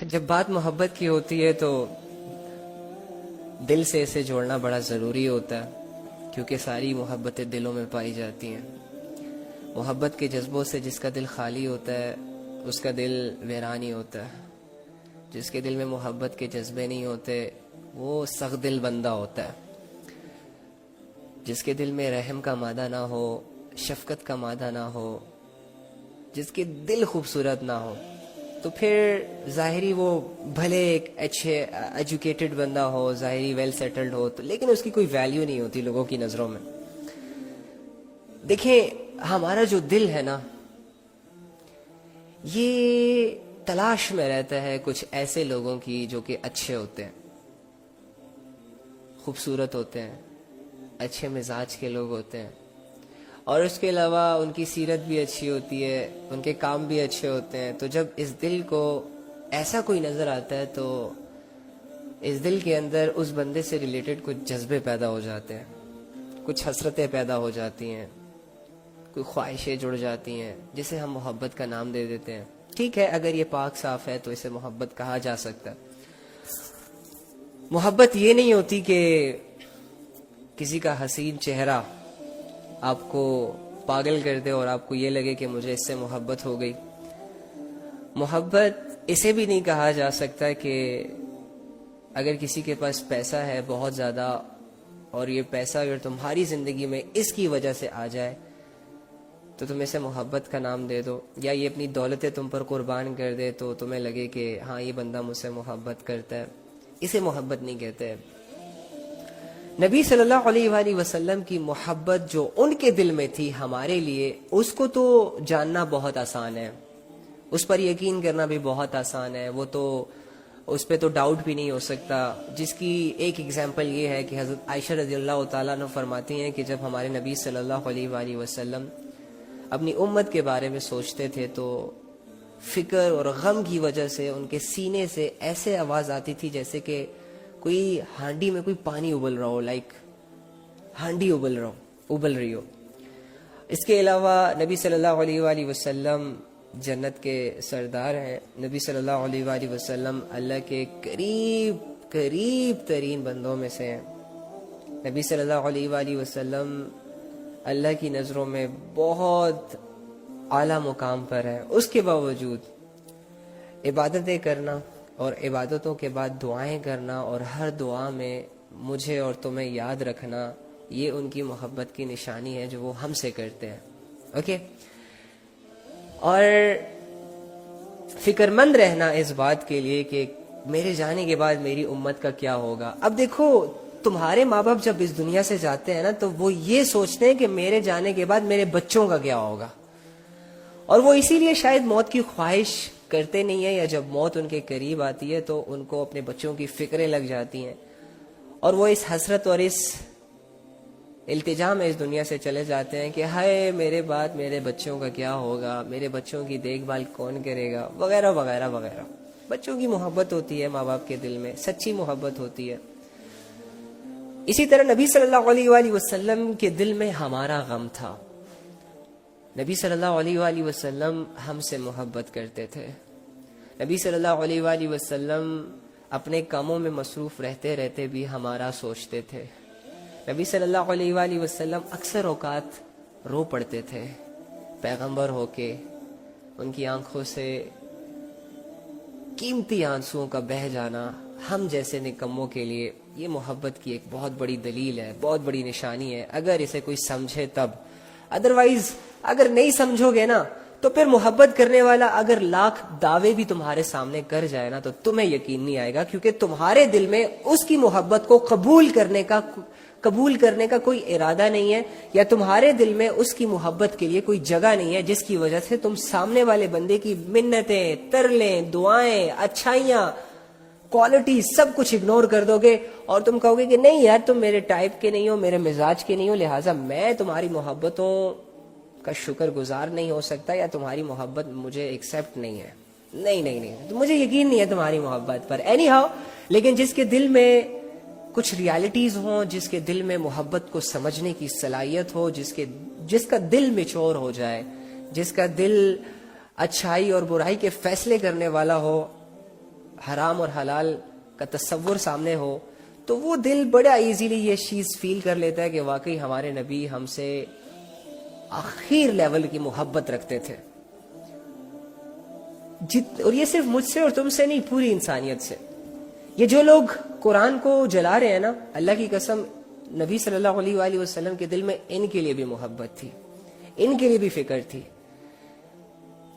جب بات محبت کی ہوتی ہے تو دل سے اسے جوڑنا بڑا ضروری ہوتا ہے، کیونکہ ساری محبتیں دلوں میں پائی جاتی ہیں۔ محبت کے جذبوں سے جس کا دل خالی ہوتا ہے اس کا دل ویران ہی ہوتا ہے۔ جس کے دل میں محبت کے جذبے نہیں ہوتے وہ سخت دل بندہ ہوتا ہے۔ جس کے دل میں رحم کا مادہ نہ ہو، شفقت کا مادہ نہ ہو، جس کے دل خوبصورت نہ ہو، تو پھر ظاہری وہ بھلے ایک اچھے ایجوکیٹڈ بندہ ہو، ظاہری ویل سیٹلڈ ہو، تو لیکن اس کی کوئی ویلیو نہیں ہوتی لوگوں کی نظروں میں۔ دیکھیں، ہمارا جو دل ہے نا، یہ تلاش میں رہتا ہے کچھ ایسے لوگوں کی جو کہ اچھے ہوتے ہیں، خوبصورت ہوتے ہیں، اچھے مزاج کے لوگ ہوتے ہیں، اور اس کے علاوہ ان کی سیرت بھی اچھی ہوتی ہے، ان کے کام بھی اچھے ہوتے ہیں۔ تو جب اس دل کو ایسا کوئی نظر آتا ہے تو اس دل کے اندر اس بندے سے ریلیٹڈ کچھ جذبے پیدا ہو جاتے ہیں، کچھ حسرتیں پیدا ہو جاتی ہیں، کوئی خواہشیں جڑ جاتی ہیں، جسے ہم محبت کا نام دے دیتے ہیں۔ ٹھیک ہے، اگر یہ پاک صاف ہے تو اسے محبت کہا جا سکتا ہے۔ محبت یہ نہیں ہوتی کہ کسی کا حسین چہرہ آپ کو پاگل کر دے اور آپ کو یہ لگے کہ مجھے اس سے محبت ہو گئی۔ محبت اسے بھی نہیں کہا جا سکتا کہ اگر کسی کے پاس پیسہ ہے بہت زیادہ، اور یہ پیسہ اگر تمہاری زندگی میں اس کی وجہ سے آ جائے تو تم اسے محبت کا نام دے دو، یا یہ اپنی دولتیں تم پر قربان کر دے تو تمہیں لگے کہ ہاں یہ بندہ مجھ سے محبت کرتا ہے۔ اسے محبت نہیں کہتے۔ نبی صلی اللہ علیہ وآلہ وسلم کی محبت جو ان کے دل میں تھی ہمارے لیے، اس کو تو جاننا بہت آسان ہے، اس پر یقین کرنا بھی بہت آسان ہے، وہ تو اس پہ تو ڈاؤٹ بھی نہیں ہو سکتا۔ جس کی ایک ایگزامپل یہ ہے کہ حضرت عائشہ رضی اللہ تعالیٰ عنہ فرماتی ہیں کہ جب ہمارے نبی صلی اللہ علیہ وآلہ وسلم اپنی امت کے بارے میں سوچتے تھے تو فکر اور غم کی وجہ سے ان کے سینے سے ایسے آواز آتی تھی جیسے کہ کوئی ہانڈی میں کوئی پانی ابل رہا ہو، لائک ہانڈی ابل رہی ہو۔ اس کے علاوہ نبی صلی اللہ علیہ وآلہ وسلم جنت کے سردار ہیں۔ نبی صلی اللہ علیہ وآلہ وسلم اللہ کے قریب ترین بندوں میں سے ہیں۔ نبی صلی اللہ علیہ وآلہ وسلم اللہ کی نظروں میں بہت اعلیٰ مقام پر ہے۔ اس کے باوجود عبادتیں کرنا اور عبادتوں کے بعد دعائیں کرنا اور ہر دعا میں مجھے اور تمہیں یاد رکھنا، یہ ان کی محبت کی نشانی ہے جو وہ ہم سے کرتے ہیں۔ اوکے، اور فکر مند رہنا اس بات کے لیے کہ میرے جانے کے بعد میری امت کا کیا ہوگا۔ اب دیکھو، تمہارے ماں باپ جب اس دنیا سے جاتے ہیں نا تو وہ یہ سوچتے ہیں کہ میرے جانے کے بعد میرے بچوں کا کیا ہوگا، اور وہ اسی لیے شاید موت کی خواہش کرتے نہیں ہیں، یا جب موت ان کے قریب آتی ہے تو ان کو اپنے بچوں کی فکریں لگ جاتی ہیں، اور وہ اس حسرت اور اس التجا میں اس دنیا سے چلے جاتے ہیں کہ ہائے میرے بعد میرے بچوں کا کیا ہوگا، میرے بچوں کی دیکھ بھال کون کرے گا، وغیرہ وغیرہ وغیرہ۔ بچوں کی محبت ہوتی ہے ماں باپ کے دل میں، سچی محبت ہوتی ہے۔ اسی طرح نبی صلی اللہ علیہ وآلہ وسلم کے دل میں ہمارا غم تھا۔ نبی صلی اللہ علیہ وآلہ وسلم ہم سے محبت کرتے تھے۔ نبی صلی اللہ علیہ وآلہ وسلم اپنے کاموں میں مصروف رہتے رہتے بھی ہمارا سوچتے تھے۔ نبی صلی اللہ علیہ وآلہ وسلم اکثر اوقات رو پڑتے تھے، پیغمبر ہو کے ان کی آنکھوں سے قیمتی آنسوؤں کا بہہ جانا ہم جیسے نکموں کے لیے یہ محبت کی ایک بہت بڑی دلیل ہے، بہت بڑی نشانی ہے، اگر اسے کوئی سمجھے تب۔ ادروائز اگر نہیں سمجھو گے نا تو پھر محبت کرنے والا اگر لاکھ دعوے بھی تمہارے سامنے کر جائے نا تو تمہیں یقین نہیں آئے گا، کیونکہ تمہارے دل میں اس کی محبت کو قبول کرنے کا کوئی ارادہ نہیں ہے، یا تمہارے دل میں اس کی محبت کے لیے کوئی جگہ نہیں ہے، جس کی وجہ سے تم سامنے والے بندے کی منتیں، ترلیں، دعائیں، اچھائیاں، کوالٹی سب کچھ اگنور کر دو گے، اور تم کہو گے کہ نہیں یار تم میرے ٹائپ کے نہیں ہو، میرے مزاج کے نہیں ہو، لہٰذا میں تمہاری محبتوں کا شکر گزار نہیں ہو سکتا، یا تمہاری محبت مجھے ایکسیپٹ نہیں ہے۔ نہیں، مجھے یقین نہیں ہے تمہاری محبت پر۔ اینی ہاؤ، لیکن جس کے دل میں کچھ ریالٹیز ہوں، جس کے دل میں محبت کو سمجھنے کی صلاحیت ہو، جس کا دل میچور ہو جائے، جس کا دل اچھائی اور برائی کے فیصلے کرنے والا ہو، حرام اور حلال کا تصور سامنے ہو تو وہ دل بڑا ایزیلی یہ چیز فیل کر لیتا ہے کہ واقعی ہمارے نبی ہم سے آخر لیول کی محبت رکھتے تھے. اور یہ صرف مجھ سے اور تم سے نہیں، پوری انسانیت سے. یہ جو لوگ قرآن کو جلا رہے ہیں نا، اللہ کی قسم نبی صلی اللہ علیہ وآلہ وسلم کے دل میں ان کے لیے بھی محبت تھی، ان کے لیے بھی فکر تھی.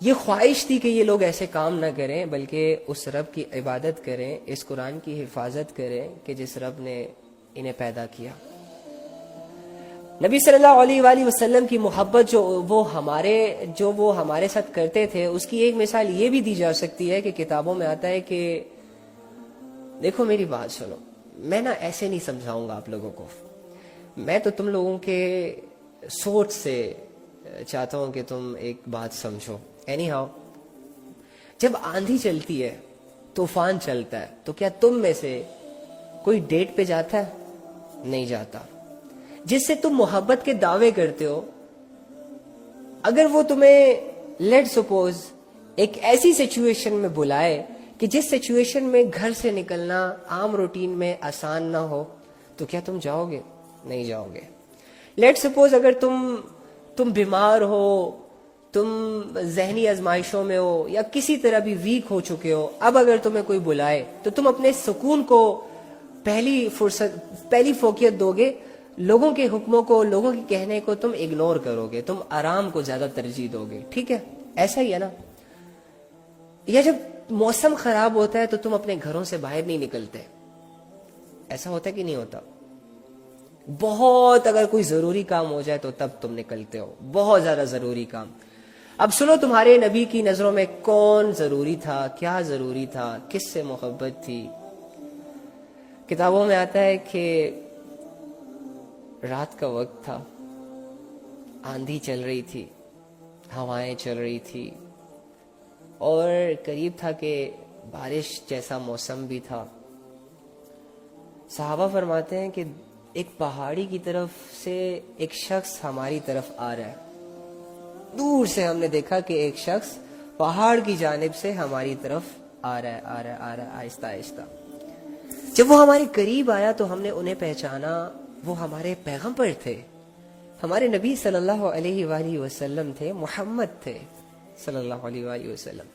یہ خواہش تھی کہ یہ لوگ ایسے کام نہ کریں بلکہ اس رب کی عبادت کریں، اس قرآن کی حفاظت کریں کہ جس رب نے انہیں پیدا کیا. نبی صلی اللہ علیہ وآلہ وسلم کی محبت جو وہ ہمارے ساتھ کرتے تھے، اس کی ایک مثال یہ بھی دی جا سکتی ہے کہ کتابوں میں آتا ہے کہ دیکھو میری بات سنو، میں نا ایسے نہیں سمجھاؤں گا آپ لوگوں کو، میں تو تم لوگوں کے سوچ سے چاہتا ہوں کہ تم ایک بات سمجھو. اینی ہاؤ، جب آندھی چلتی ہے، طوفان چلتا ہے، تو کیا تم میں سے کوئی ڈیٹ پہ جاتا ہے؟ نہیں جاتا. جس سے تم محبت کے دعوے کرتے ہو، اگر وہ تمہیں لیٹ سپوز ایک ایسی سچویشن میں بلائے کہ جس سچویشن میں گھر سے نکلنا عام روٹین میں آسان نہ ہو، تو کیا تم جاؤ گے؟ نہیں جاؤ گے. لیٹ سپوز اگر تم بیمار ہو، تم ذہنی آزمائشوں میں ہو یا کسی طرح بھی ویک ہو چکے ہو، اب اگر تمہیں کوئی بلائے تو تم اپنے سکون کو پہلی فوقیت دو گے، لوگوں کے حکموں کو، لوگوں کے کہنے کو تم اگنور کرو گے، تم آرام کو زیادہ ترجیح دو گے. ٹھیک ہے، ایسا ہی ہے نا. یا جب موسم خراب ہوتا ہے تو تم اپنے گھروں سے باہر نہیں نکلتے. ایسا ہوتا ہے کہ نہیں ہوتا؟ بہت اگر کوئی ضروری کام ہو جائے تو تب تم نکلتے ہو، بہت زیادہ ضروری کام. اب سنو، تمہارے نبی کی نظروں میں کون ضروری تھا، کیا ضروری تھا، کس سے محبت تھی؟ کتابوں میں آتا ہے کہ رات کا وقت تھا، آندھی چل رہی تھی، ہوائیں چل رہی تھی، اور قریب تھا کہ بارش جیسا موسم بھی تھا. صحابہ فرماتے ہیں کہ ایک پہاڑی کی طرف سے ایک شخص ہماری طرف آ رہا ہے. دور سے ہم نے دیکھا کہ ایک شخص پہاڑ کی جانب سے ہماری طرف آ رہا ہے آہستہ آہستہ. جب وہ ہمارے قریب آیا تو ہم نے انہیں پہچانا، وہ ہمارے پیغمبر تھے، ہمارے نبی صلی اللہ علیہ وآلہ وسلم تھے، محمد تھے صلی اللہ علیہ وآلہ وسلم.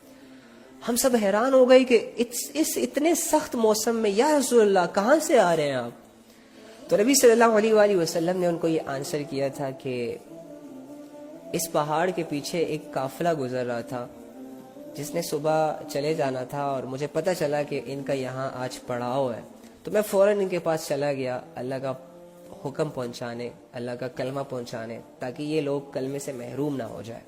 ہم سب حیران ہو گئے کہ اس اتنے سخت موسم میں یا رسول اللہ کہاں سے آ رہے ہیں آپ؟ تو نبی صلی اللہ علیہ وآلہ وسلم نے ان کو یہ آنسر کیا تھا کہ اس پہاڑ کے پیچھے ایک قافلہ گزر رہا تھا جس نے صبح چلے جانا تھا، اور مجھے پتہ چلا کہ ان کا یہاں آج پڑاؤ ہے، تو میں فوراً ان کے پاس چلا گیا اللہ کا حکم پہنچانے، اللہ کا کلمہ پہنچانے، تاکہ یہ لوگ کلمے سے محروم نہ ہو جائے.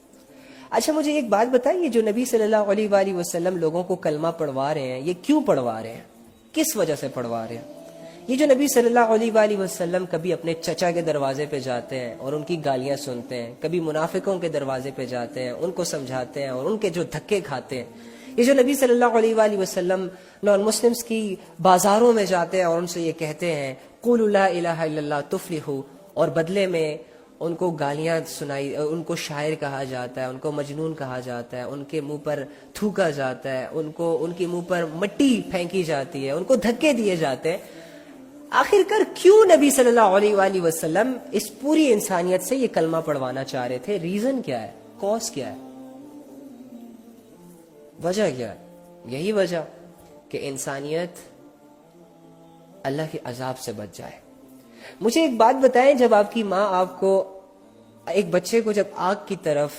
اچھا مجھے ایک بات بتائیے، جو نبی صلی اللہ علیہ وآلہ وسلم لوگوں کو کلمہ پڑھوا رہے ہیں، یہ کیوں پڑھوا رہے ہیں؟ کس وجہ سے پڑھوا رہے ہیں؟ یہ جو نبی صلی اللہ علیہ وآلہ وسلم کبھی اپنے چچا کے دروازے پہ جاتے ہیں اور ان کی گالیاں سنتے ہیں، کبھی منافقوں کے دروازے پہ جاتے ہیں، ان کو سمجھاتے ہیں اور ان کے جو دھکے کھاتے ہیں، یہ جو نبی صلی اللہ علیہ وآلہ وسلم نان مسلمز کی بازاروں میں جاتے ہیں اور ان سے یہ کہتے ہیں قولوا لا الہ الا اللہ تفلحوا، اور بدلے میں ان کو گالیاں سنائی، ان کو شاعر کہا جاتا ہے، ان کو مجنون کہا جاتا ہے، ان کے منہ پر تھوکا جاتا ہے، ان کے منہ پر مٹی پھینکی جاتی ہے، ان کو دھکے دیے جاتے ہیں. آخر کر کیوں نبی صلی اللہ علیہ وآلہ وسلم اس پوری انسانیت سے یہ کلمہ پڑھوانا چاہ رہے تھے؟ ریزن کیا ہے؟ کاز کیا ہے؟ وجہ کیا ہے؟ یہی وجہ کہ انسانیت اللہ کے عذاب سے بچ جائے. مجھے ایک بات بتائیں، جب آپ کی ماں آپ کو، ایک بچے کو جب آگ کی طرف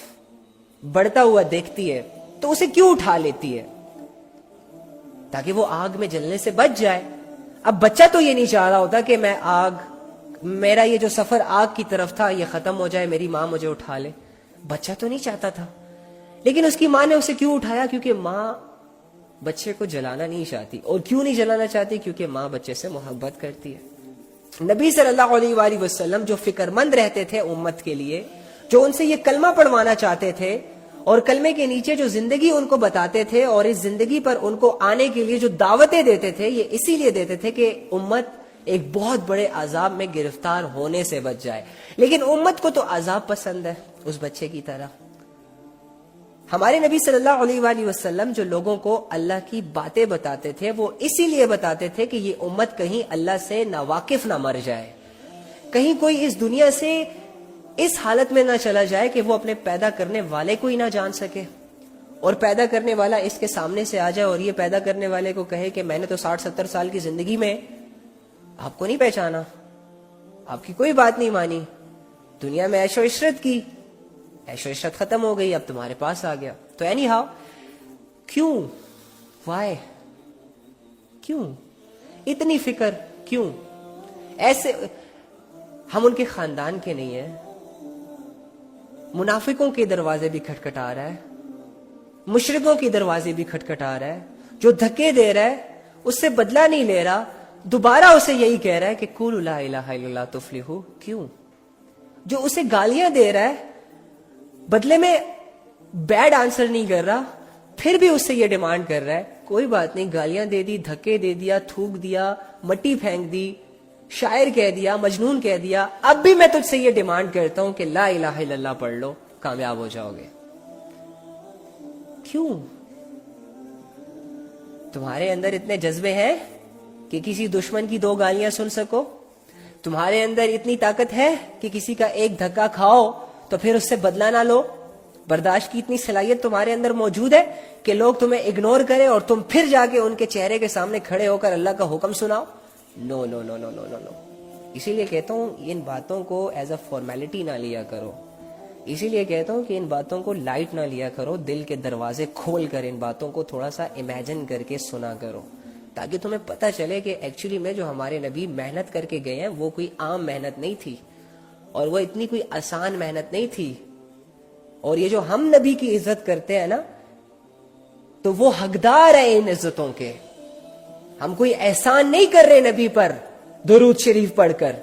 بڑھتا ہوا دیکھتی ہے تو اسے کیوں اٹھا لیتی ہے؟ تاکہ وہ آگ میں جلنے سے بچ جائے. اب بچہ تو یہ نہیں چاہ رہا ہوتا کہ میرا یہ جو سفر آگ کی طرف تھا یہ ختم ہو جائے، میری ماں مجھے اٹھا لے. بچہ تو نہیں چاہتا تھا، لیکن اس کی ماں نے اسے کیوں اٹھایا؟ کیونکہ ماں بچے کو جلانا نہیں چاہتی. اور کیوں نہیں جلانا چاہتی؟ کیونکہ ماں بچے سے محبت کرتی ہے. نبی صلی اللہ علیہ وآلہ وسلم جو فکر مند رہتے تھے امت کے لیے، جو ان سے یہ کلمہ پڑھوانا چاہتے تھے اور کلمے کے نیچے جو زندگی ان کو بتاتے تھے اور اس زندگی پر ان کو آنے کے لیے جو دعوتیں دیتے تھے، یہ اسی لیے دیتے تھے کہ امت ایک بہت بڑے عذاب میں گرفتار ہونے سے بچ جائے. لیکن امت کو تو عذاب پسند ہے، اس بچے کی طرح. ہمارے نبی صلی اللہ علیہ وآلہ وسلم جو لوگوں کو اللہ کی باتیں بتاتے تھے وہ اسی لیے بتاتے تھے کہ یہ امت کہیں اللہ سے ناواقف نہ مر جائے، کہیں کوئی اس دنیا سے اس حالت میں نہ چلا جائے کہ وہ اپنے پیدا کرنے والے کو ہی نہ جان سکے، اور پیدا کرنے والا اس کے سامنے سے آ جائے اور یہ پیدا کرنے والے کو کہے کہ میں نے تو 60-70 سال کی زندگی میں آپ کو نہیں پہچانا، آپ کی کوئی بات نہیں مانی، دنیا میں عیش و عشرت کی، عیش و عشرت ختم ہو گئی، اب تمہارے پاس آ گیا۔ تو اینی ہاؤ، کیوں، وائی، کیوں اتنی فکر، کیوں ایسے؟ ہم ان کے خاندان کے نہیں ہیں، منافقوں کے دروازے بھی کھٹکھٹا رہا ہے، مشرکوں کے دروازے بھی کھٹکھٹا رہا ہے، جو دھکے دے رہا ہے اس سے بدلہ نہیں لے رہا، دوبارہ اسے یہی کہہ رہا ہے کہ قولوا لا الہ الا اللہ تفلحوا۔ کیوں؟ جو اسے گالیاں دے رہا ہے، بدلے میں بیڈ آنسر نہیں کر رہا، پھر بھی اس سے یہ ڈیمانڈ کر رہا ہے، کوئی بات نہیں، گالیاں دے دی، دھکے دے دیا، تھوک دیا، مٹی پھینک دی، شاعر کہہ دیا، مجنون کہہ دیا، اب بھی میں تجھ سے یہ ڈیمانڈ کرتا ہوں کہ لا الہ الا اللہ پڑھ لو، کامیاب ہو جاؤ گے۔ کیوں؟ تمہارے اندر اتنے جذبے ہیں کہ کسی دشمن کی 2 گالیاں سن سکو؟ تمہارے اندر اتنی طاقت ہے کہ کسی کا ایک دھکا کھاؤ تو پھر اس سے بدلہ نہ لو؟ برداشت کی اتنی صلاحیت تمہارے اندر موجود ہے کہ لوگ تمہیں اگنور کریں اور تم پھر جا کے ان کے چہرے کے سامنے کھڑے ہو کر اللہ کا حکم سناؤ؟ نو نو نو نو نو نو نو۔ اسی لیے کہتا ہوں ان باتوں کو ایز اے فارمیلٹی نہ لیا کرو، اسی لیے کہتا ہوں کہ ان باتوں کو لائٹ نہ لیا کرو، دل کے دروازے کھول کر ان باتوں کو تھوڑا سا امیجن کر کے سنا کرو، تاکہ تمہیں پتہ چلے کہ ایکچولی میں جو ہمارے نبی محنت کر کے گئے ہیں وہ کوئی عام محنت نہیں تھی، اور وہ اتنی کوئی آسان محنت نہیں تھی، اور یہ جو ہم نبی کی عزت کرتے ہیں نا تو وہ حقدار ہیں ان عزتوں کے۔ ہم کوئی احسان نہیں کر رہے نبی پر درود شریف پڑھ کر،